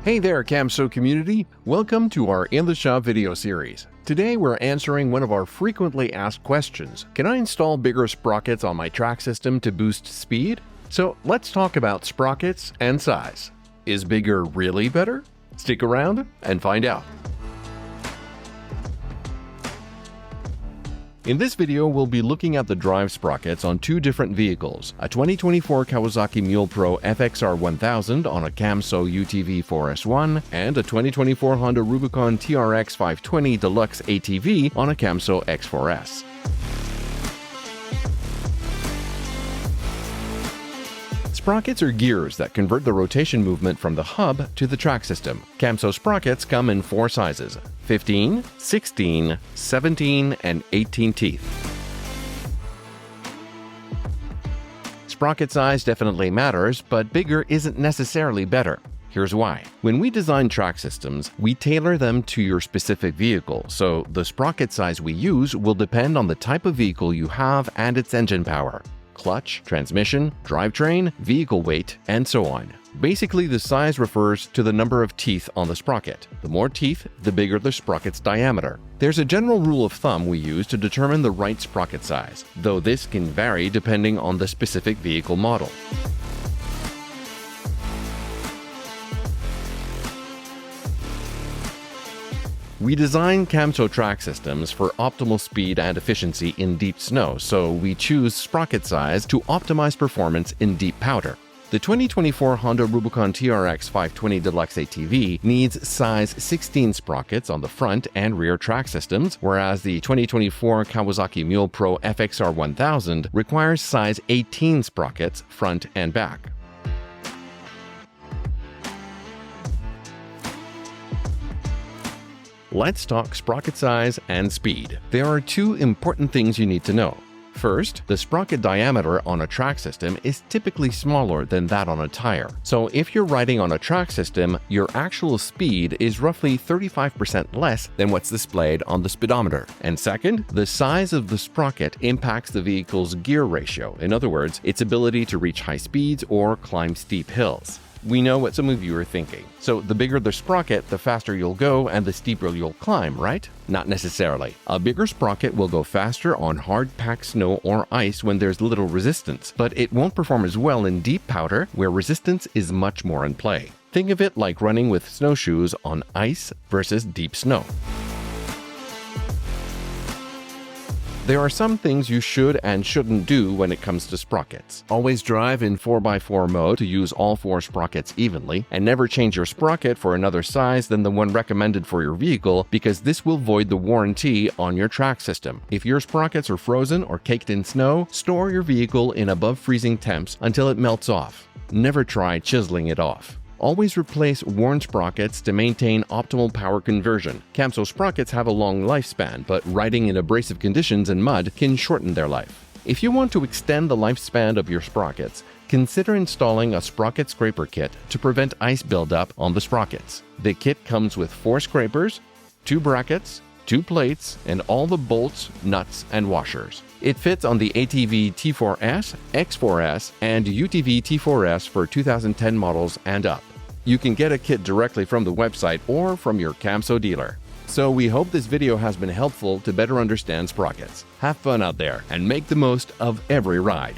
Hey there, Camso community! Welcome to our In the Shop video series. Today we're answering one of our frequently asked questions. Can I install bigger sprockets on my track system to boost speed? So let's talk about sprockets and size. Is bigger really better? Stick around and find out. In this video, we'll be looking at the drive sprockets on two different vehicles, a 2024 Kawasaki Mule Pro FXR 1000 on a Camso UTV 4S1 and a 2024 Honda Rubicon TRX 520 Deluxe ATV on a Camso X4S. Sprockets are gears that convert the rotation movement from the hub to the track system. Camso sprockets come in four sizes: 15, 16, 17, and 18 teeth. Sprocket size definitely matters, but bigger isn't necessarily better. Here's why. When we design track systems, we tailor them to your specific vehicle, so the sprocket size we use will depend on the type of vehicle you have and its engine power, clutch, transmission, drivetrain, vehicle weight, and so on. Basically, the size refers to the number of teeth on the sprocket. The more teeth, the bigger the sprocket's diameter. There's a general rule of thumb we use to determine the right sprocket size, though this can vary depending on the specific vehicle model. We design Camso track systems for optimal speed and efficiency in deep snow, so we choose sprocket size to optimize performance in deep powder. The 2024 Honda Rubicon TRX 520 Deluxe ATV needs size 16 sprockets on the front and rear track systems, whereas the 2024 Kawasaki Mule Pro FXR 1000 requires size 18 sprockets front and back. Let's talk sprocket size and speed. There are two important things you need to know. First, the sprocket diameter on a track system is typically smaller than that on a tire. So if you're riding on a track system, your actual speed is roughly 35% less than what's displayed on the speedometer. And second, the size of the sprocket impacts the vehicle's gear ratio. In other words, its ability to reach high speeds or climb steep hills. We know what some of you are thinking. So the bigger the sprocket, the faster you'll go and the steeper you'll climb, right? Not necessarily. A bigger sprocket will go faster on hard-packed snow or ice when there's little resistance, but it won't perform as well in deep powder where resistance is much more in play. Think of it like running with snowshoes on ice versus deep snow. There are some things you should and shouldn't do when it comes to sprockets. Always drive in 4x4 mode to use all four sprockets evenly, and never change your sprocket for another size than the one recommended for your vehicle, because this will void the warranty on your track system. If your sprockets are frozen or caked in snow, store your vehicle in above freezing temps until it melts off. Never try chiseling it off. Always replace worn sprockets to maintain optimal power conversion. Camso sprockets have a long lifespan, but riding in abrasive conditions and mud can shorten their life. If you want to extend the lifespan of your sprockets, consider installing a sprocket scraper kit to prevent ice buildup on the sprockets. The kit comes with 4 scrapers, 2 brackets, 2 plates, and all the bolts, nuts, and washers. It fits on the ATV T4S, X4S, and UTV T4S for 2010 models and up. You can get a kit directly from the website or from your Camso dealer. So we hope this video has been helpful to better understand sprockets. Have fun out there and make the most of every ride.